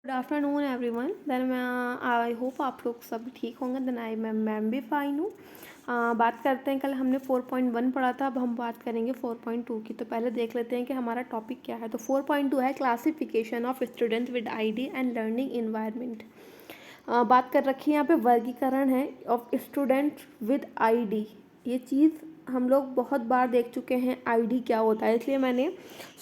Good afternoon everyone. Then I hope आप लोग सब ठीक होंगे। देन मैं भी फाइन हूँ। बात करते हैं, कल हमने 4.1 पढ़ा था, अब हम बात करेंगे 4.2 की। तो पहले देख लेते हैं कि हमारा टॉपिक क्या है। तो 4.2 है classification of student with ID and learning environment. बात कर रखी है यहाँ पे वर्गीकरण है ऑफ स्टूडेंट विद आईडी। ये चीज़ हम लोग बहुत बार देख चुके हैं, आईडी क्या होता है, इसलिए मैंने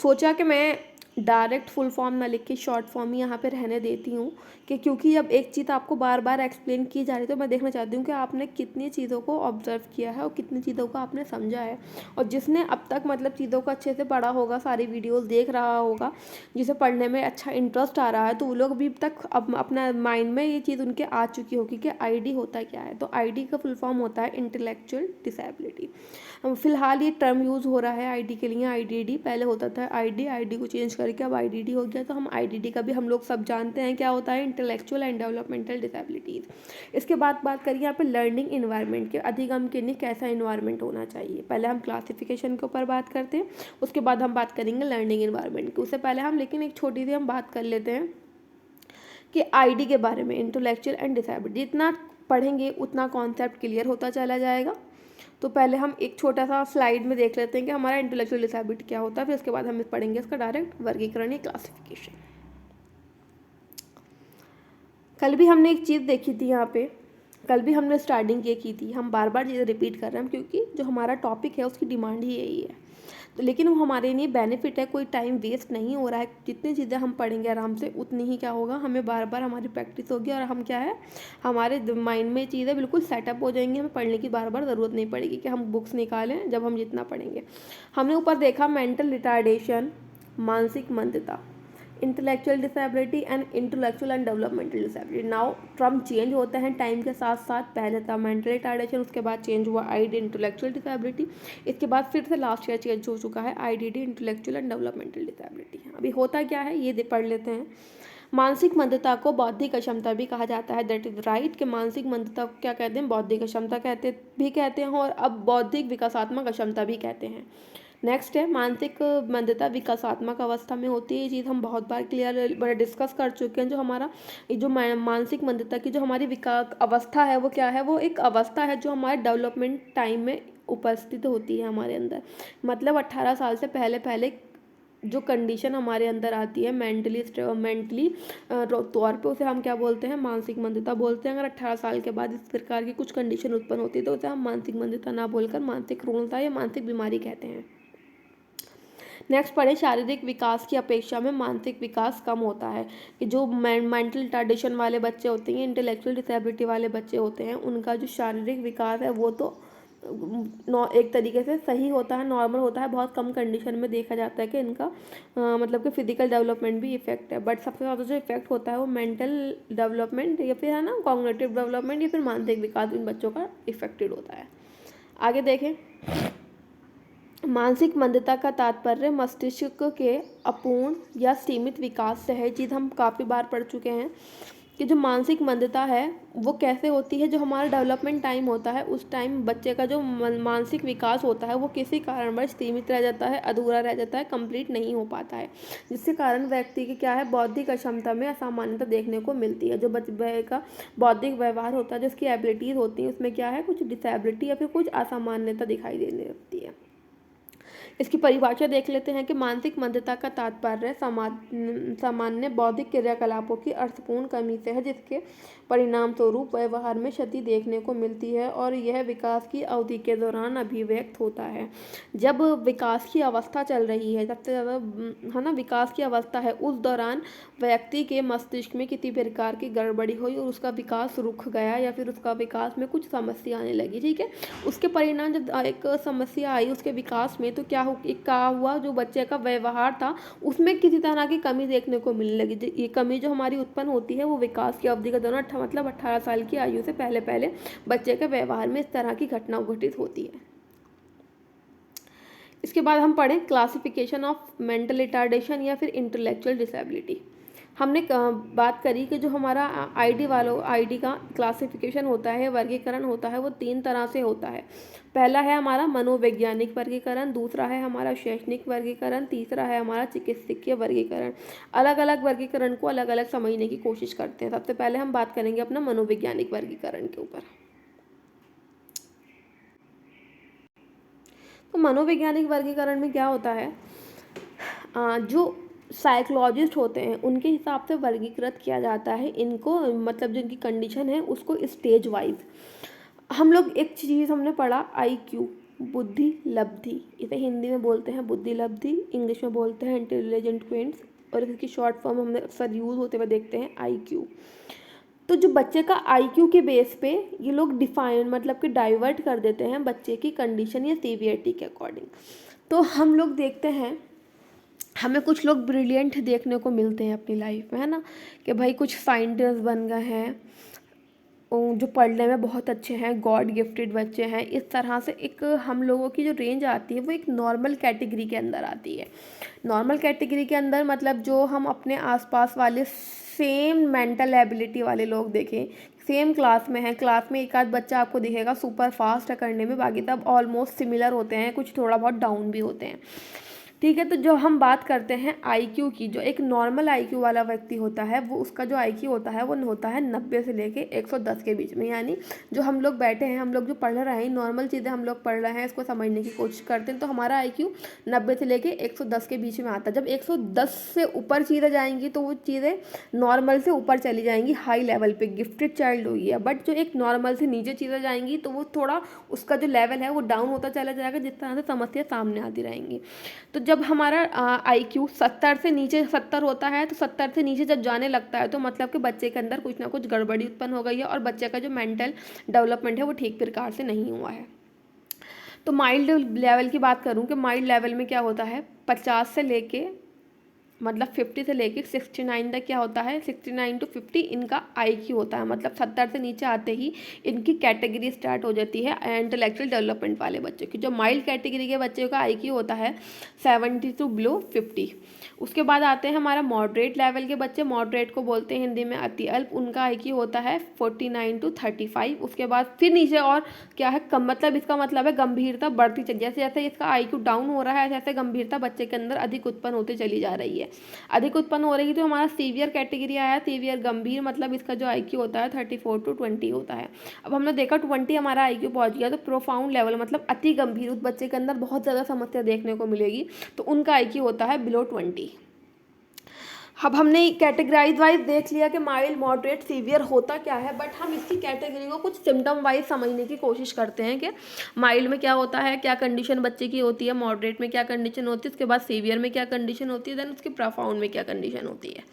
सोचा कि मैं डायरेक्ट फुल फॉर्म ना लिख के शॉर्ट फॉर्म ही यहाँ पे रहने देती हूँ, कि क्योंकि अब एक चीज़ आपको बार बार एक्सप्लेन की जा रही है तो मैं देखना चाहती हूँ कि आपने कितनी चीज़ों को ऑब्जर्व किया है और कितनी चीज़ों को आपने समझा है। और जिसने अब तक मतलब चीज़ों को अच्छे से पढ़ा होगा, सारी वीडियोस देख रहा होगा, जिसे पढ़ने में अच्छा इंटरेस्ट आ रहा है, तो वो लोग अभी तक अब अपना माइंड में ये चीज़ उनके आ चुकी होगी कि आईडी होता क्या है। तो आईडी का फुल फॉर्म होता है इंटेलेक्चुअल डिसेबिलिटी। फिलहाल ये टर्म यूज़ हो रहा है आईडी के लिए, आईडीडी पहले होता था आईडी को चेंज करके अब आईडीडी हो गया। तो हम आईडीडी का भी हम लोग सब जानते हैं क्या होता है, इंटेलेक्चुअल एंड डेवलपमेंटल डिसेबिलिटीज़। इसके बाद बात करिए यहाँ पे लर्निंग इन्वायरमेंट के, अधिगम के लिए कैसा इन्वायरमेंट होना चाहिए। पहले हम क्लासिफिकेशन के ऊपर बात करते हैं, उसके बाद हम बात करेंगे लर्निंग इन्वायरमेंट की। उससे पहले हम लेकिन एक छोटी सी हम बात कर लेते हैं कि आईडी के बारे में, इंटेलेक्चुअल एंड डिसेबिलिटी। जितना पढ़ेंगे उतना कॉन्सेप्ट क्लियर होता चला जाएगा। तो पहले हम एक छोटा सा स्लाइड में देख लेते हैं कि हमारा इंटेलेक्चुअल डिसेबिलिटी क्या होता है, फिर उसके बाद हम पढ़ेंगे इसका डायरेक्ट वर्गीकरण या क्लासिफिकेशन। कल भी हमने एक चीज़ देखी थी यहाँ पे, कल भी हमने स्टार्टिंग ये की थी, हम बार बार चीज़ें रिपीट कर रहे हैं क्योंकि जो हमारा टॉपिक है उसकी डिमांड ही यही है। तो लेकिन वो हमारे लिए बेनिफिट है, कोई टाइम वेस्ट नहीं हो रहा है। जितनी चीज़ें हम पढ़ेंगे आराम से उतनी ही क्या होगा, हमें बार बार हमारी प्रैक्टिस होगी और हम क्या है, हमारे माइंड में चीज़ें बिल्कुल सेटअप हो जाएंगी। हमें पढ़ने की बार बार ज़रूरत नहीं पड़ेगी कि हम बुक्स निकालें जब हम जितना पढ़ेंगे। हमने ऊपर देखा मेंटल रिटार्डेशन, मानसिक मंदता, intellectual disability and intellectual and developmental disability. Now term change होते हैं टाइम के साथ साथ। पहले था मेंटल रिटार्डेशन, उसके बाद चेंज हुआ आईडी इंटेलेक्चुअल डिसेबिलिटी, इसके बाद फिर से लास्ट ईयर चेंज हो चुका है IDD intellectual and developmental disability. अभी होता क्या है ये पढ़ लेते हैं। मानसिक मंदता को बौद्धिक अक्षमता भी कहा जाता है, दैट इज राइट। कि मानसिक मंदता को क्या कहते हैं, बौद्धिक अक्षमता कहते हैं और अब बौद्धिक विकासात्मक अक्षमता भी कहते हैं। नेक्स्ट है मानसिक मंदता विकासात्मक अवस्था में होती है। ये चीज़ हम बहुत बार क्लियर डिस्कस कर चुके हैं। जो हमारा जो मानसिक मंदता की जो हमारी विकास अवस्था है वो क्या है, वो एक अवस्था है जो हमारे डेवलपमेंट टाइम में उपस्थित होती है हमारे अंदर। मतलब 18 साल से पहले पहले जो कंडीशन हमारे अंदर आती है मेंटली तौर पे, उसे हम क्या बोलते हैं, मानसिक मंदता बोलते हैं। अगर 18 साल के बाद इस प्रकार की कुछ कंडीशन उत्पन्न होती है तो उसे हम मानसिक मंदता ना बोलकर मानसिक रुग्णता या मानसिक बीमारी कहते हैं। नेक्स्ट पढ़े, शारीरिक विकास की अपेक्षा में मानसिक विकास कम होता है। कि जो मेंटल रिटार्डेशन वाले बच्चे होते हैं, इंटेलेक्चुअल डिसेबिलिटी वाले बच्चे होते हैं, उनका जो शारीरिक विकास है वो तो एक तरीके से सही होता है, नॉर्मल होता है। बहुत कम कंडीशन में देखा जाता है कि इनका मतलब कि फिजिकल डेवलपमेंट भी इफेक्ट है। बट सबसे ज़्यादा जो इफेक्ट होता है वो मेंटल डेवलपमेंट या फिर है ना कॉग्निटिव डेवलपमेंट या फिर मानसिक विकास इन बच्चों का इफेक्टेड होता है। आगे देखें, मानसिक मंदता का तात्पर्य मस्तिष्क के अपूर्ण या सीमित विकास से है। चीज़ हम काफ़ी बार पढ़ चुके हैं कि जो मानसिक मंदता है वो कैसे होती है। जो हमारा डेवलपमेंट टाइम होता है उस टाइम बच्चे का जो मानसिक विकास होता है वो किसी कारणवश सीमित रह जाता है, अधूरा रह जाता है, कंप्लीट नहीं हो पाता है, जिसके कारण व्यक्ति की क्या है, बौद्धिक अक्षमता में असामान्यता देखने को मिलती है। जो बच्चे का बौद्धिक व्यवहार होता है, जो उसकी एबिलिटीज़ होती हैं, उसमें क्या है, कुछ डिसेबिलिटी या फिर कुछ असामान्यता दिखाई देने लगती है। इसकी परिभाषा देख लेते हैं कि मानसिक मंदता का तात्पर्य सामान्य बौद्धिक क्रियाकलापों की अर्थपूर्ण कमी से है, जिसके परिणाम स्वरूप व्यवहार में क्षति देखने को मिलती है और यह विकास की अवधि के दौरान अभिव्यक्त होता है। जब विकास की अवस्था चल रही है, सबसे ज़्यादा है ना विकास की अवस्था है, उस दौरान व्यक्ति के मस्तिष्क में किसी प्रकार की गड़बड़ी हुई और उसका विकास रुक गया या फिर उसका विकास में कुछ समस्या आने लगी, ठीक है। उसके परिणाम जब एक समस्या आई उसके विकास में, तो क्या हुआ, जो बच्चे का व्यवहार था उसमें किसी तरह की कमी देखने को मिलने लगी। ये कमी जो हमारी उत्पन्न होती है वो विकास की अवधि के दौरान मतलब 18 साल की आयु से पहले पहले बच्चे के व्यवहार में इस तरह की घटना घटित होती है। इसके बाद हम पढ़ें क्लासिफिकेशन ऑफ मेंटल रिटार्डेशन या फिर इंटेलेक्चुअल डिसेबिलिटी। हमने बात करी कि जो हमारा आईडी का क्लासिफिकेशन होता है, वर्गीकरण होता है, वो 3 तरह से होता है। पहला है हमारा मनोवैज्ञानिक वर्गीकरण, दूसरा है हमारा शैक्षणिक वर्गीकरण, तीसरा है हमारा चिकित्सकीय वर्गीकरण। अलग अलग वर्गीकरण को अलग अलग समझने की कोशिश करते हैं। सबसे पहले हम बात करेंगे अपना मनोवैज्ञानिक वर्गीकरण के ऊपर। तो मनोवैज्ञानिक वर्गीकरण में क्या होता है, जो साइकोलॉजिस्ट होते हैं उनके हिसाब से वर्गीकृत किया जाता है इनको, मतलब जो इनकी कंडीशन है उसको स्टेज वाइज। हम लोग एक चीज़ हमने पढ़ा आईक्यू, बुद्धि लब्धि, इसे हिंदी में बोलते हैं बुद्धि लब्धि, इंग्लिश में बोलते हैं इंटेलिजेंट क्वेंट्स, और इसकी शॉर्ट फॉर्म हमने अक्सर यूज़ होते हुए देखते हैं आईक्यू। तो जो बच्चे का आईक्यू के बेस पे ये लोग डिफाइन मतलब कि डाइवर्ट कर देते हैं बच्चे की कंडीशन या सीवियरिटी के अकॉर्डिंग। तो हम लोग देखते हैं, हमें कुछ लोग ब्रिलियंट देखने को मिलते हैं अपनी लाइफ में, है ना, कि भाई कुछ साइंटिस्ट बन गए हैं, जो पढ़ने में बहुत अच्छे हैं, गॉड गिफ्टेड बच्चे हैं। इस तरह से एक हम लोगों की जो रेंज आती है वो एक नॉर्मल कैटेगरी के अंदर आती है। नॉर्मल कैटेगरी के अंदर मतलब जो हम अपने आसपास वाले सेम मेंटल एबिलिटी वाले लोग देखें, सेम क्लास में है, क्लास में एक आध बच्चा आपको दिखेगा सुपर फास्ट है करने में, बाकी सब ऑलमोस्ट सिमिलर होते हैं, कुछ थोड़ा बहुत डाउन भी होते हैं। ठीक है, तो जो हम बात करते हैं आईक्यू की, जो एक नॉर्मल आईक्यू वाला व्यक्ति होता है वो उसका जो आईक्यू होता है वो होता है 90 से लेके 110 के बीच में। यानी जो हम लोग बैठे हैं, हम लोग जो पढ़ रहे हैं, नॉर्मल चीज़ें हम लोग पढ़ रहे हैं, इसको समझने की कोशिश करते हैं, तो हमारा आईक्यू 90 से लेके 110 के बीच में आता है। जब 110 से ऊपर चीज़ें जाएंगी तो वो चीज़ें नॉर्मल से ऊपर चली जाएंगी, हाई लेवल पे गिफ्टेड चाइल्ड होगी। बट जो एक नॉर्मल से नीचे चीज़ें जाएंगी तो वो थोड़ा उसका जो लेवल है वो डाउन होता चला जाएगा, जिस तरह से समस्या सामने आती रहेंगी। तो जब हमारा आईक्यू 70 से नीचे 70 होता है, तो 70 से नीचे जब जाने लगता है तो मतलब कि बच्चे के अंदर कुछ ना कुछ गड़बड़ी उत्पन्न हो गई है और बच्चे का जो मेंटल डेवलपमेंट है वो ठीक प्रकार से नहीं हुआ है। तो माइल्ड लेवल की बात करूं कि माइल्ड लेवल में क्या होता है, 50 से लेके मतलब 50 से लेके 69 तक क्या होता है, 69 to 50 इनका आईक्यू होता है। मतलब 70 से नीचे आते ही इनकी कैटेगरी स्टार्ट हो जाती है इंटेलेक्चुअल डेवलपमेंट वाले बच्चों की। जो माइल्ड कैटेगरी के बच्चों का आईक्यू होता है 70 to below 50। उसके बाद आते हैं हमारा मॉडरेट लेवल के बच्चे, मॉडरेट को बोलते हैं हिंदी में अति अल्प, उनका आईक्यू होता है 49 to 35। उसके बाद फिर नीचे और क्या है कम, मतलब इसका मतलब है गंभीरता बढ़ती चली, जैसे जैसे इसका आईक्यू डाउन हो रहा है ऐसे गंभीरता बच्चे के अंदर अधिक उत्पन्न होते चली जा रही है, अधिक उत्पन्न हो रही है। तो हमारा सीवियर कैटेगरी आया, सीवियर गंभीर, मतलब इसका जो आईक्यू होता है 34 to 20 होता है। अब हमने देखा 20 हमारा आईक्यू पहुंच गया, तो प्रोफाउंड लेवल मतलब अति गंभीर, उस बच्चे के अंदर बहुत ज़्यादा समस्या देखने को मिलेगी, तो उनका आईक्यू होता है बिलो 20। अब हमने कैटेगराइज वाइज देख लिया कि माइल्ड मॉडरेट सीवियर होता क्या है, बट हम इसकी कैटेगरी को कुछ सिम्टम वाइज समझने की कोशिश करते हैं कि माइल्ड में क्या होता है, क्या कंडीशन बच्चे की होती है, मॉडरेट में क्या कंडीशन होती है, उसके बाद सीवियर में क्या कंडीशन होती है, देन उसके प्रोफाउंड में क्या कंडीशन होती है।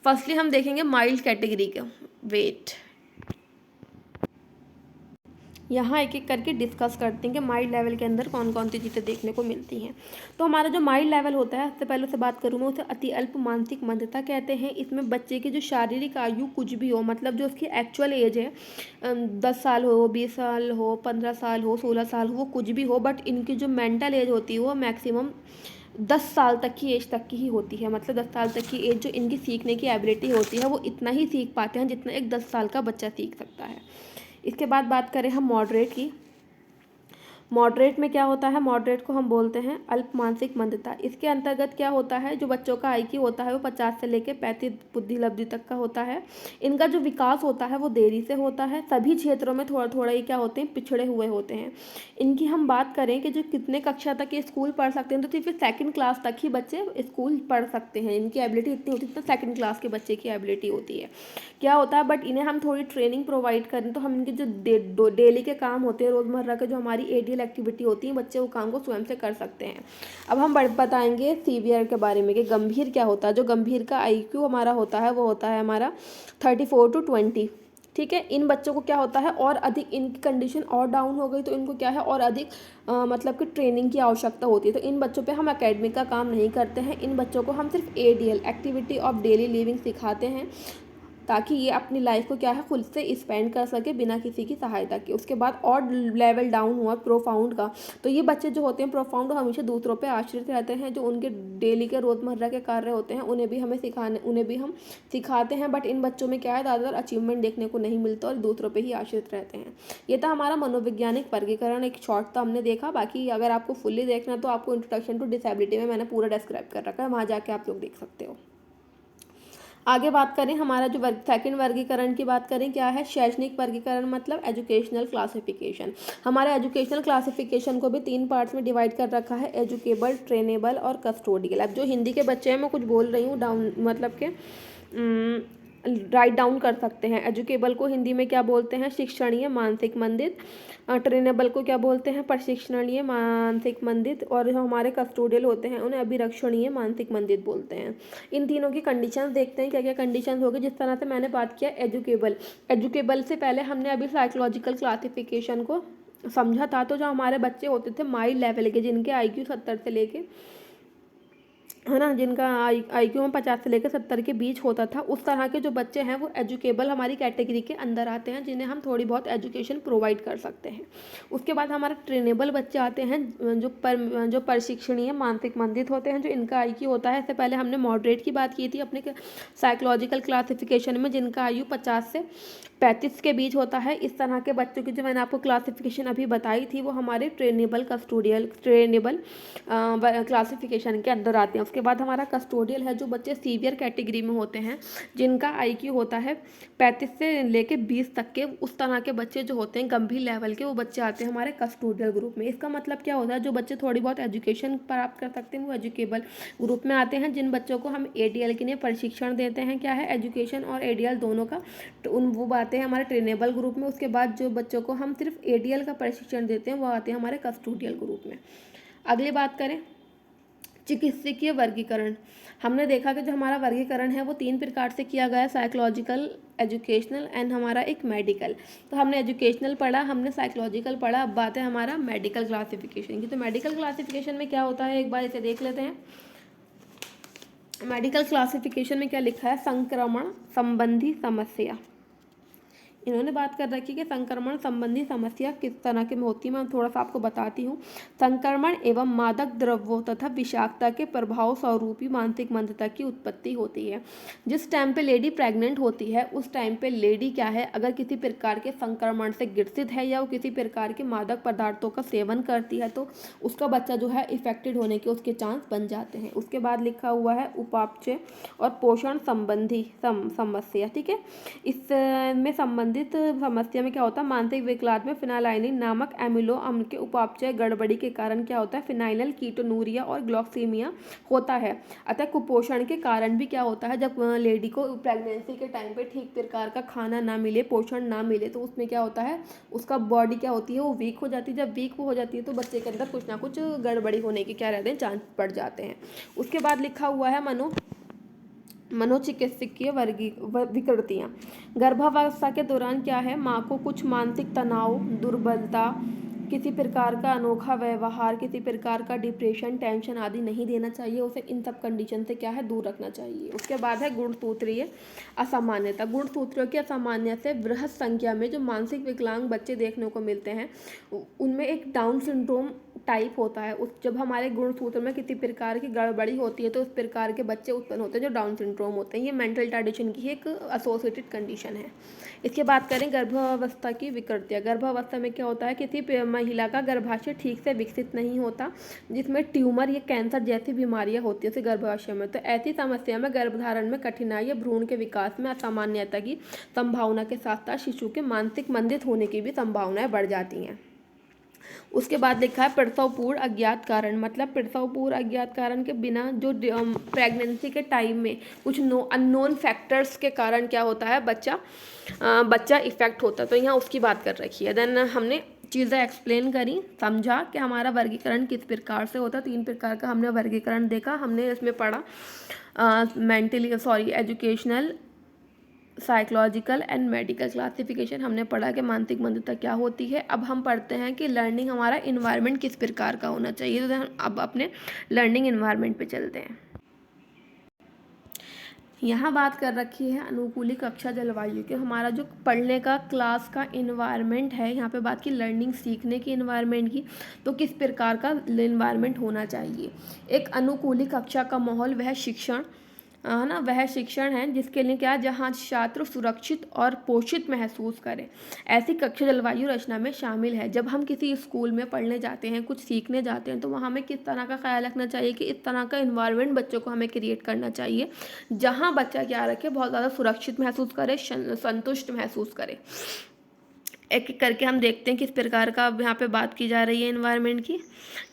फर्स्टली हम देखेंगे माइल्ड कैटेगरी का। वेट, यहाँ एक एक करके डिस्कस करते हैं कि माइल्ड लेवल के अंदर कौन कौन सी चीज़ें देखने को मिलती हैं। तो हमारा जो माइल्ड लेवल होता है, सबसे पहले से बात करूँ मैं, उसे अति अल्प मानसिक मंदता कहते हैं। इसमें बच्चे की जो शारीरिक आयु कुछ भी हो, मतलब जो उसकी एक्चुअल एज है 10 साल हो, 20 साल हो, 15 साल हो, 16 साल हो, वो कुछ भी हो, बट इनकी जो मेंटल एज होती है वो मैक्सिमम 10 साल तक की एज तक की ही होती है। मतलब 10 साल तक की एज जो इनकी सीखने की एबिलिटी होती है वो इतना ही सीख पाते हैं जितना एक 10 साल का बच्चा सीख सकता है। इसके बाद बात करें हम मॉडरेट की। मॉडरेट में क्या होता है, मॉडरेट को हम बोलते हैं अल्प मानसिक मंदता। इसके अंतर्गत क्या होता है, जो बच्चों का आईक्यू होता है वो 50 से लेकर 35 बुद्धि लब्धि तक का होता है। इनका जो विकास होता है वो देरी से होता है, सभी क्षेत्रों में थोड़ा थोड़ा ही क्या होते हैं, पिछड़े हुए होते हैं। इनकी हम बात करें कि जो कितने कक्षा तक ये स्कूल पढ़ सकते हैं, तो सिर्फ 2nd क्लास तक ही बच्चे स्कूल पढ़ सकते हैं। इनकी एबिलिटी इतनी होती है जितना 2nd क्लास के बच्चे की एबिलिटी होती है। क्या होता है, बट इन्हें हम थोड़ी ट्रेनिंग प्रोवाइड करें तो हम इनके जो डेली के काम होते हैं, रोज़मर्रा के जो हमारी एडियल एक्टिविटी होती है, बच्चे वो काम को स्वयं से कर सकते हैं। अब हम बताएंगे सीवियर के बारे में कि गंभीर क्या होता है। जो गंभीर का आईक्यू हमारा होता है वो होता है हमारा 34 to 20। ठीक है, इन बच्चों को क्या होता है और अधिक इनकी कंडीशन और डाउन हो गई तो इनको क्या है और अधिक मतलब कि ट्रेनिंग की आवश्यकता होती है। तो इन बच्चों पे हम एकेडमिक का काम नहीं करते हैं, इन बच्चों को हम सिर्फ ADL activity of daily living सिखाते हैं। ताकि ये अपनी लाइफ को क्या है खुद से स्पेंड कर सके बिना किसी की सहायता के। उसके बाद और लेवल डाउन हुआ प्रोफाउंड का, तो ये बच्चे जो होते हैं प्रोफाउंड हमेशा दूसरों पे आश्रित रहते हैं। जो उनके डेली के रोज़मर्रा के कार्य होते हैं उन्हें भी हम सिखाते हैं, बट इन बच्चों में क्या है ज़्यादातर अचीवमेंट देखने को नहीं मिलता और दूसरों पे ही आश्रित रहते हैं। ये था हमारा मनोवैज्ञानिक वर्गीकरण, एक शॉर्ट तो हमने देखा। बाकी अगर आपको फुल्ली देखना तो आपको इंट्रोडक्शन टू डिसेबिलिटी में मैंने पूरा डिस्क्राइब कर रखा है, वहाँ जाके आप लोग देख सकते हो। आगे बात करें हमारा जो सेकंड वर्गीकरण की बात करें क्या है, शैक्षणिक वर्गीकरण मतलब एजुकेशनल क्लासिफिकेशन। हमारे एजुकेशनल क्लासिफिकेशन को भी 3 पार्ट्स में डिवाइड कर रखा है, एजुकेबल, ट्रेनेबल और कस्टोडियल। अब जो हिंदी के बच्चे हैं मैं कुछ बोल रही हूँ डाउन मतलब के राइट डाउन कर सकते हैं। एजुकेबल को हिंदी में क्या बोलते हैं, शिक्षणीय, मानसिक मंदित। ट्रेनेबल को क्या बोलते हैं, प्रशिक्षणीय, मानसिक मंदित। और जो हमारे कस्टोडियल होते हैं उन्हें अभिरक्षणीय, मानसिक मंदित बोलते हैं। इन तीनों की कंडीशंस देखते हैं क्या क्या कंडीशंस होगी। जिस तरह से मैंने बात किया एजुकेबल से पहले हमने अभी साइकोलॉजिकल क्लासिफिकेशन को समझा था। तो जो हमारे बच्चे होते थे माइल्ड लेवल के, जिनके IQ 70 से लेके है ना, जिनका IQ में 50 से लेकर 70 के बीच होता था, उस तरह के जो बच्चे हैं वो एजुकेबल हमारी कैटेगरी के अंदर आते हैं, जिन्हें हम थोड़ी बहुत एजुकेशन प्रोवाइड कर सकते हैं। उसके बाद हमारे ट्रेनेबल बच्चे आते हैं जो प्रशिक्षणीय, मानसिक मंदित होते हैं, जो इनका IQ होता है, इससे पहले हमने मॉडरेट की बात की थी अपने साइकोलॉजिकल क्लासिफिकेशन में, जिनका IQ 50 से 35 के बीच होता है। इस तरह के बच्चों की जो मैंने आपको क्लासिफिकेशन अभी बताई थी वो हमारे ट्रेनेबल क्लासिफिकेशन के अंदर आते हैं। उसके बाद हमारा कस्टोडियल है, जो बच्चे सीवियर कैटेगरी में होते हैं, जिनका IQ होता है 35 से लेके 20 तक के। उस तरह के बच्चे जो होते हैं गंभीर लेवल के, वो बच्चे आते हैं हमारे कस्टोडियल ग्रुप में। इसका मतलब क्या होता है, जो बच्चे थोड़ी बहुत एजुकेशन प्राप्त कर सकते हैं वो एजुकेबल ग्रुप में आते हैं। जिन बच्चों को हम ADL के लिए प्रशिक्षण देते हैं, क्या है, एजुकेशन और ADL दोनों का, तो वो आते हैं हमारे ट्रेनेबल ग्रुप में। उसके बाद जो बच्चों को हम सिर्फ ADL का प्रशिक्षण देते हैं वो आते हैं हमारे कस्टोडियल ग्रुप में। अगली बात करें चिकित्सकीय वर्गीकरण। हमने देखा कि जो हमारा वर्गीकरण है वो 3 प्रकार से किया गया है, साइकोलॉजिकल, एजुकेशनल एंड हमारा एक मेडिकल। तो हमने एजुकेशनल पढ़ा, हमने साइकोलॉजिकल पढ़ा, अब बात है हमारा मेडिकल क्लासिफिकेशन की। तो मेडिकल क्लासिफिकेशन में क्या होता है, एक बार इसे देख लेते हैं। मेडिकल क्लासिफिकेशन में क्या लिखा है, संक्रमण संबंधी समस्या। इन्होंने बात कर रखी है कि संक्रमण संबंधी समस्या किस तरह की होती है, मैं थोड़ा सा आपको बताती हूँ। संक्रमण एवं मादक द्रव्यों तथा विषाक्तता के प्रभाव स्वरूपी मानसिक मंदता की उत्पत्ति होती है। जिस टाइम पे लेडी प्रेग्नेंट होती है उस टाइम पे लेडी क्या है, अगर किसी प्रकार के संक्रमण से ग्रसित है या वो किसी प्रकार के मादक पदार्थों का सेवन करती है, तो उसका बच्चा जो है इफेक्टेड होने के उसके चांस बन जाते हैं। उसके बाद लिखा हुआ है उपापचय और पोषण संबंधी समस्या। ठीक है, इसमें संबंधित समस्या में क्या होता है, मानसिक विकलांग में फिनाइलाइनिन नामक एमिनो अम्ल के उपापचय गड़बड़ी के कारण क्या होता है, फिनाइनल कीटोनूरिया और ग्लाइसीमिया होता है। अतः कुपोषण के कारण भी क्या होता है, जब लेडी को प्रेगनेंसी के टाइम पे ठीक प्रकार का खाना ना मिले, पोषण ना मिले, तो उसमें क्या होता है, उसका बॉडी क्या होती है, वो वीक हो जाती है। जब वीक हो जाती है तो बच्चे के अंदर कुछ ना कुछ गड़बड़ी होने के क्या रहते हैं, चांस बढ़ जाते हैं। उसके बाद लिखा हुआ है मनोचिकित्सकीय विकृतियाँ। गर्भावस्था के दौरान क्या है, माँ को कुछ मानसिक तनाव, दुर्बलता, किसी प्रकार का अनोखा व्यवहार, किसी प्रकार का डिप्रेशन, टेंशन आदि नहीं देना चाहिए। उसे इन सब कंडीशन से क्या है, दूर रखना चाहिए। उसके बाद है गुणसूत्रीय असामान्यता। गुणसूत्रों की असामान्यता से बृहत संख्या में जो मानसिक विकलांग बच्चे देखने को मिलते हैं उनमें एक डाउन सिंड्रोम टाइप होता है। उस जब हमारे गुणसूत्र में किसी प्रकार की गड़बड़ी होती है तो उस प्रकार के बच्चे उत्पन्न होते हैं जो डाउन सिंड्रोम होते हैं। ये मेंटल रिटार्डेशन की एक एसोसिएटेड कंडीशन है। इसके बात करें गर्भावस्था की विकृतियाँ। गर्भावस्था में क्या होता है, किसी महिला का गर्भाशय ठीक से विकसित नहीं होता, जिसमें ट्यूमर या कैंसर जैसी बीमारियां होती है उसे गर्भाशय में। तो ऐसी समस्या में गर्भधारण में कठिनाई या भ्रूण के विकास में असामान्यता की संभावना के साथ साथ शिशु के मानसिक मंदित होने की भी संभावनाएं बढ़ जाती हैं। उसके बाद लिखा है प्रसवपूर्व अज्ञात कारण। मतलब प्रसवपूर्व अज्ञात कारण के बिना जो प्रेगनेंसी के टाइम में कुछ अननोन फैक्टर्स के कारण क्या होता है, बच्चा इफेक्ट होता है। तो यहाँ उसकी बात कर रखी है। देन हमने चीज़ें एक्सप्लेन करी, समझा कि हमारा वर्गीकरण किस प्रकार से होता है। 3 प्रकार का हमने वर्गीकरण देखा। हमने इसमें पढ़ा educational, psychological and medical classification. हमने पढ़ा कि मानसिक मंदता क्या होती है। अब हम पढ़ते हैं कि लर्निंग हमारा इन्वायरमेंट किस प्रकार का होना चाहिए। तो हम अब अपने लर्निंग इन्वायरमेंट पे चलते हैं। यहाँ बात कर रखी है अनुकूलित कक्षा जलवायु की। हमारा जो पढ़ने का क्लास का इन्वायरमेंट है, यहाँ पे बात की लर्निंग सीखने की इन्वायरमेंट की, तो किस प्रकार का इन्वायरमेंट होना चाहिए। एक अनुकूलित कक्षा का माहौल वह शिक्षण है ना, वह शिक्षण है जिसके लिए क्या, जहाँ छात्र सुरक्षित और पोषित महसूस करें। ऐसी कक्षा जलवायु रचना में शामिल है। जब हम किसी स्कूल में पढ़ने जाते हैं, कुछ सीखने जाते हैं, तो वहाँ हमें किस तरह का ख्याल रखना चाहिए कि इस तरह का इन्वायरमेंट बच्चों को हमें क्रिएट करना चाहिए जहाँ बच्चा क्या रखे, बहुत ज़्यादा सुरक्षित महसूस करे, संतुष्ट महसूस करे। एक एक करके हम देखते हैं किस प्रकार का यहाँ पे बात की जा रही है इन्वायरमेंट की।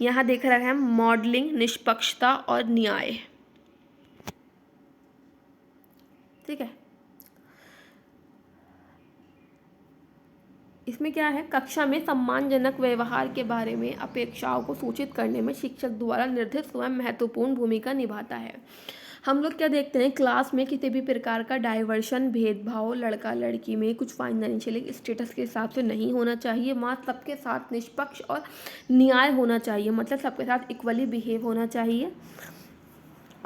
यहाँ देख रहे हैं मॉडलिंग, निष्पक्षता और न्याय। ठीक है, इसमें क्या है, कक्षा में सम्मानजनक व्यवहार के बारे में अपेक्षाओं को सूचित करने में शिक्षक द्वारा निर्धारित स्वयं महत्वपूर्ण भूमिका निभाता है। हम लोग क्या देखते हैं, क्लास में किसी भी प्रकार का डाइवर्शन, भेदभाव लड़का लड़की में कुछ फाइनेंशियल स्टेटस के हिसाब से नहीं होना चाहिए। वहाँ सबके साथ निष्पक्ष और न्याय होना चाहिए, मतलब सबके साथ इक्वली बिहेव होना चाहिए।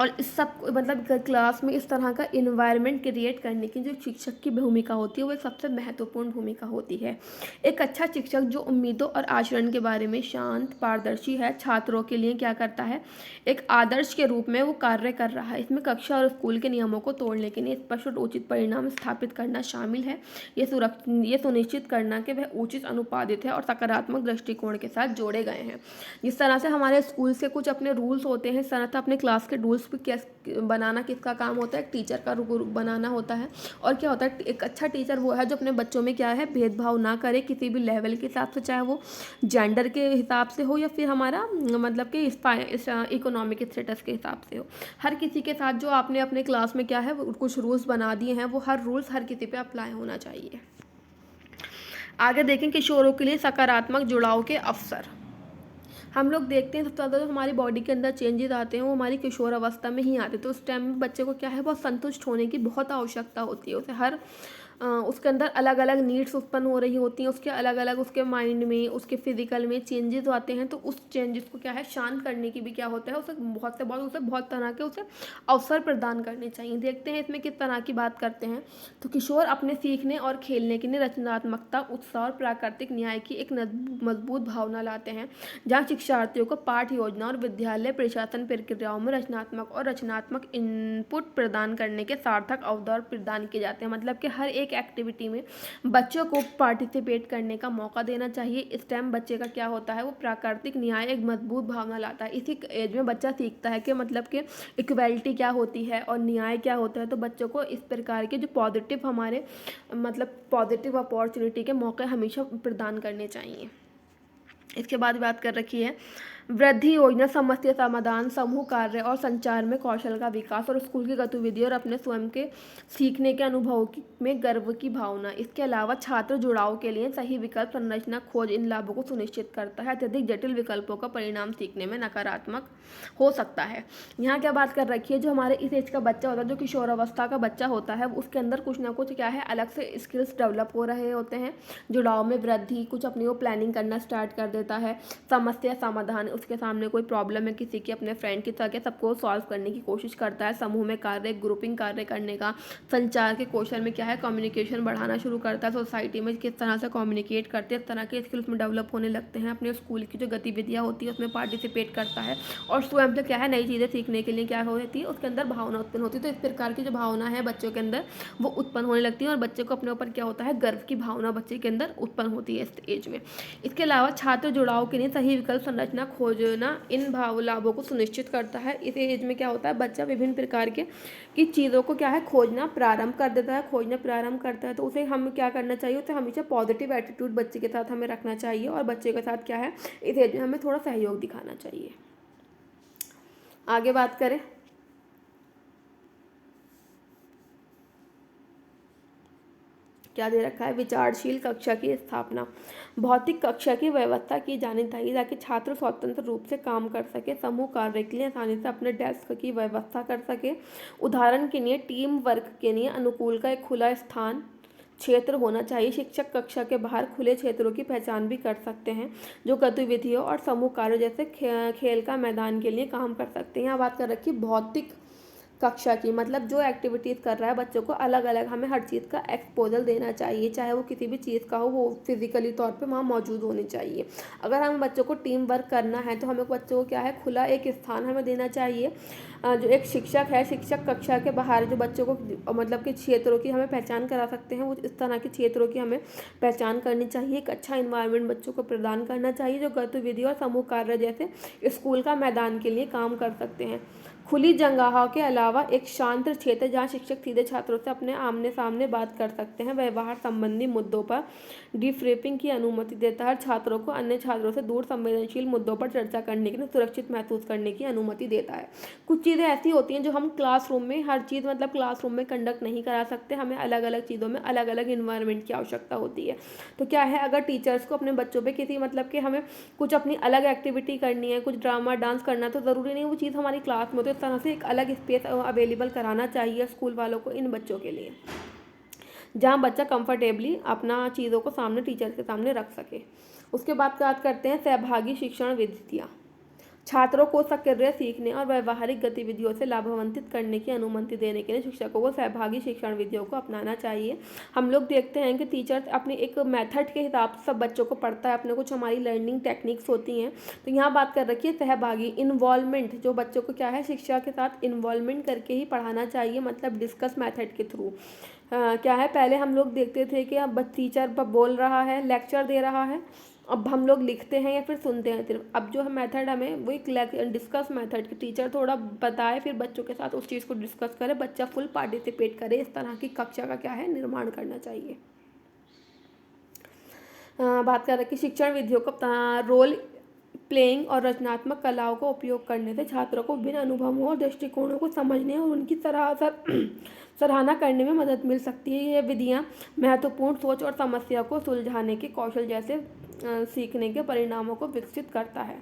और इस सब मतलब क्लास में इस तरह का इन्वायरमेंट क्रिएट करने की जो शिक्षक की भूमिका होती है वो एक सबसे महत्वपूर्ण भूमिका होती है। एक अच्छा शिक्षक जो उम्मीदों और आचरण के बारे में शांत, पारदर्शी है, छात्रों के लिए क्या करता है, एक आदर्श के रूप में वो कार्य कर रहा है। इसमें कक्षा और स्कूल के नियमों को तोड़ने के लिए स्पष्ट और उचित परिणाम स्थापित करना शामिल है। ये सुनिश्चित करना कि वह उचित, अनुपादित है और सकारात्मक दृष्टिकोण के साथ जोड़े गए हैं। जिस तरह से हमारे स्कूल से कुछ अपने रूल्स होते हैं, इस तरह से अपने क्लास के रूल्स बनाना किसका काम होता है, एक टीचर का बनाना होता है। और क्या होता है, एक अच्छा टीचर वो है जो अपने बच्चों में क्या है, भेदभाव ना करे किसी भी लेवल के हिसाब से, चाहे वो जेंडर के हिसाब से हो या फिर हमारा मतलब कि इकोनॉमिक स्टेटस के हिसाब से हो। हर किसी के साथ जो आपने अपने क्लास में क्या है कुछ रूल्स बना दिए हैं, वो हर रूल्स हर किसी पे अप्लाई होना चाहिए। आगे देखें, किशोरों के लिए सकारात्मक जुड़ाव के अवसर। हम लोग देखते हैं सबसे ज़्यादा जो हमारी बॉडी के अंदर चेंजेस आते हैं वो हमारी किशोर अवस्था में ही आते हैं। तो उस टाइम में बच्चे को क्या है, बहुत संतुष्ट होने की बहुत आवश्यकता होती है। उसे हर उसके अंदर अलग अलग नीड्स उत्पन्न हो रही होती हैं, उसके अलग अलग उसके माइंड में, उसके फिजिकल में चेंजेस आते हैं। तो उस चेंजेस को क्या है, शांत करने की भी क्या होता है, उसे बहुत तरह के उसे अवसर प्रदान करने चाहिए। देखते हैं इसमें किस तरह की बात करते हैं। तो किशोर अपने सीखने और खेलने के लिए रचनात्मकता, उत्साह और प्राकृतिक न्याय की एक मजबूत भावना लाते हैं, जहाँ शिक्षार्थियों को पाठ योजना और विद्यालय प्रशासन प्रक्रियाओं में रचनात्मक इनपुट प्रदान करने के सार्थक अवसर प्रदान किए जाते हैं। मतलब कि हर एक एक्टिविटी में बच्चों को पार्टिसिपेट करने का मौका देना चाहिए। इस टाइम बच्चे का क्या होता है, वो प्राकृतिक न्याय, एक मजबूत भावना लाता है। इसी एज में बच्चा सीखता है कि मतलब कि इक्वलिटी क्या होती है और न्याय क्या होता है। तो बच्चों को इस प्रकार के जो पॉजिटिव हमारे मतलब पॉजिटिव अपॉर्चुनिटी के मौके हमेशा प्रदान करने चाहिए। इसके बाद बात कर रखी है वृद्धि योजना, समस्या समाधान, समूह कार्य और संचार में कौशल का विकास और स्कूल की गतिविधि और अपने स्वयं के सीखने के अनुभव में गर्व की भावना। इसके अलावा छात्र जुड़ाव के लिए सही विकल्प संरचना खोज इन लाभों को सुनिश्चित करता है। अत्यधिक जटिल विकल्पों का परिणाम सीखने में नकारात्मक हो सकता है। यहाँ क्या बात कर रखी है, जो हमारे इस एज का बच्चा होता है, जो किशोर अवस्था का बच्चा होता है, उसके अंदर कुछ ना कुछ क्या है, अलग से स्किल्स डेवलप हो रहे होते हैं। जुड़ाव में वृद्धि, कुछ अपनी वो प्लानिंग करना स्टार्ट कर देता है। समस्या समाधान, उसके सामने कोई प्रॉब्लम है किसी की, अपने फ्रेंड की तरह सबको सॉल्व करने की कोशिश करता है। समूह में कार्य, ग्रुपिंग कार्य करने का, संचार के कौशल में क्या है, कम्युनिकेशन बढ़ाना शुरू करता है। सोसाइटी में किस तरह से कम्युनिकेट करते हैं, इस तरह के स्किल्स में डेवलप होने लगते हैं। अपने स्कूल की जो गतिविधियाँ होती है उसमें पार्टिसिपेट करता है और स्वयं से क्या है, नई चीज़ें सीखने के लिए क्या होती है, उसके अंदर भावना उत्पन्न होती है। तो इस प्रकार की जो भावना है बच्चों के अंदर वो उत्पन्न होने लगती है और बच्चे को अपने ऊपर क्या होता है, गर्व की भावना बच्चे के अंदर उत्पन्न होती है इस एज में। इसके अलावा छात्र जुड़ाव के लिए सही विकल्प संरचना खोजना इन लाभों को सुनिश्चित करता है। इस एज में क्या होता है, बच्चा विभिन्न प्रकार की चीज़ों को क्या है, खोजना प्रारंभ कर देता है। तो उसे हम क्या करना चाहिए, उसे हमेशा पॉजिटिव एटीट्यूड बच्चे के साथ हमें रखना चाहिए और बच्चे के साथ क्या है, इस एज में हमें थोड़ा सहयोग दिखाना चाहिए। आगे बात करें, क्या दे रखा है, विचारशील कक्षा की स्थापना। भौतिक कक्षा की व्यवस्था की जानी चाहिए ताकि छात्र स्वतंत्र रूप से काम कर सके, समूह कार्य के लिए आसानी से अपने डेस्क की व्यवस्था कर सके। उदाहरण के लिए टीम वर्क के लिए अनुकूल का एक खुला स्थान क्षेत्र होना चाहिए। शिक्षक कक्षा के बाहर खुले क्षेत्रों की पहचान भी कर सकते हैं जो गतिविधियों और समूह कार्य जैसे खेल का मैदान के लिए काम कर सकते हैं। यहाँ बात कर रखी भौतिक कक्षा की, मतलब जो एक्टिविटीज़ कर रहा है बच्चों को अलग अलग हमें हर चीज़ का एक्सपोजर देना चाहिए, चाहे वो किसी भी चीज़ का हो, वो फिजिकली तौर पे वहाँ मौजूद होनी चाहिए। अगर हमें बच्चों को टीम वर्क करना है तो हमें बच्चों को क्या है, खुला एक स्थान हमें देना चाहिए। जो एक शिक्षक है, शिक्षक कक्षा के बाहर जो बच्चों को मतलब कि क्षेत्रों की हमें पहचान करा सकते हैं, वो इस तरह के क्षेत्रों की हमें पहचान करनी चाहिए। एक अच्छा इन्वायरमेंट बच्चों को प्रदान करना चाहिए जो गतिविधि और समूह कार्य जैसे स्कूल का मैदान के लिए काम कर सकते हैं। खुली जगहों के अलावा एक शांत क्षेत्र जहाँ शिक्षक सीधे छात्रों से अपने आमने सामने बात कर सकते हैं। व्यवहार संबंधी मुद्दों पर डीफ्रेपिंग की अनुमति देता है। छात्रों को अन्य छात्रों से दूर संवेदनशील मुद्दों पर चर्चा करने के लिए सुरक्षित महसूस करने की अनुमति देता है। कुछ चीज़ें ऐसी होती हैं जो हम क्लासरूम में हर चीज़ मतलब क्लासरूम में कंडक्ट नहीं करा सकते, हमें अलग अलग चीज़ों में अलग अलग इन्वायरमेंट की आवश्यकता होती है। तो क्या है, अगर टीचर्स को अपने बच्चों पे किसी मतलब कि हमें कुछ अपनी अलग एक्टिविटी करनी है, कुछ ड्रामा डांस करना है, तो ज़रूरी नहीं वो चीज़ हमारी क्लास में, तो इस तरह से एक अलग स्पेस अवेलेबल कराना चाहिए स्कूल वालों को इन बच्चों के लिए, जहाँ बच्चा कंफर्टेबली अपना चीज़ों को सामने टीचर के सामने रख सके। उसके बाद बात करते हैं सहभागी शिक्षण विधियाँ। छात्रों को सक्रिय सीखने और व्यवहारिक गतिविधियों से लाभान्वित करने की अनुमति देने के लिए शिक्षकों को सहभागी शिक्षण विधियों को अपनाना चाहिए। हम लोग देखते हैं कि टीचर अपने एक मेथड के हिसाब से सब बच्चों को पढ़ता है, अपने कुछ हमारी लर्निंग टेक्निक्स होती हैं। तो यहाँ बात कर रखी है सहभागी इन्वॉल्वमेंट, जो बच्चों को क्या है शिक्षा के साथ इन्वॉल्वमेंट करके ही पढ़ाना चाहिए, मतलब डिस्कस मेथड के थ्रू। क्या है, पहले हम लोग देखते थे कि अब टीचर बोल रहा है, लेक्चर दे रहा है, अब हम लोग लिखते हैं या फिर सुनते हैं सिर्फ। अब जो है मेथड हमें वो एक डिस्कस मेथड कि टीचर थोड़ा बताए, फिर बच्चों के साथ उस चीज़ को डिस्कस करे, बच्चा फुल पार्टिसिपेट करे, इस तरह की कक्षा का क्या है निर्माण करना चाहिए। बात कर रहे कि शिक्षण विधियों का रोल प्लेइंग और रचनात्मक कलाओं का उपयोग करने से छात्रों को विभिन्न अनुभवों और दृष्टिकोणों को समझने और उनकी सराहना करने में मदद मिल सकती है। ये विधियाँ महत्वपूर्ण सोच और समस्या को सुलझाने के कौशल जैसे सीखने के परिणामों को विकसित करता है।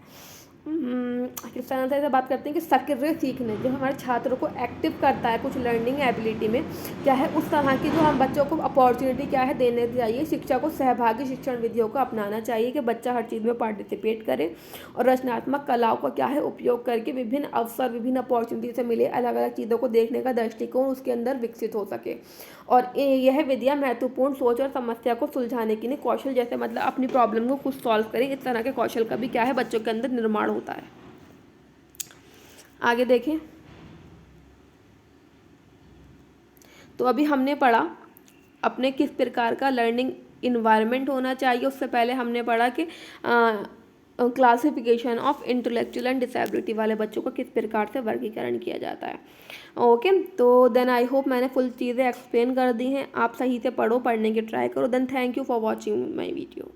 किस तरह से बात करते हैं कि सक्रिय सीखने जो हमारे छात्रों को एक्टिव करता है कुछ लर्निंग एबिलिटी में, क्या है उस तरह की जो हम बच्चों को अपॉर्चुनिटी क्या है देने चाहिए। शिक्षा को सहभागी शिक्षण विधियों को अपनाना चाहिए कि बच्चा हर चीज़ में पार्टिसिपेट करे और रचनात्मक कलाओं का क्या है उपयोग करके विभिन्न अवसर, विभिन्न अपॉर्चुनिटी से मिले अलग अलग चीज़ों को देखने का दृष्टिकोण उसके अंदर विकसित हो सके। और यह विधियाँ महत्वपूर्ण सोच और समस्या को सुलझाने के लिए कौशल जैसे मतलब अपनी प्रॉब्लम को खुद सॉल्व करें, इस तरह के कौशल का भी क्या है बच्चों के अंदर निर्माण होता है। आगे देखें तो अभी हमने पढ़ा अपने किस प्रकार का लर्निंग इन्वायरमेंट होना चाहिए। उससे पहले हमने पढ़ा कि classification of intellectual and disability वाले बच्चों को किस प्रकार से वर्गीकरण किया जाता है। ओके, तो देन आई होप मैंने फुल चीज़ें एक्सप्लेन कर दी हैं। आप सही से पढ़ो, पढ़ने की ट्राई करो। Then thank you for watching my video.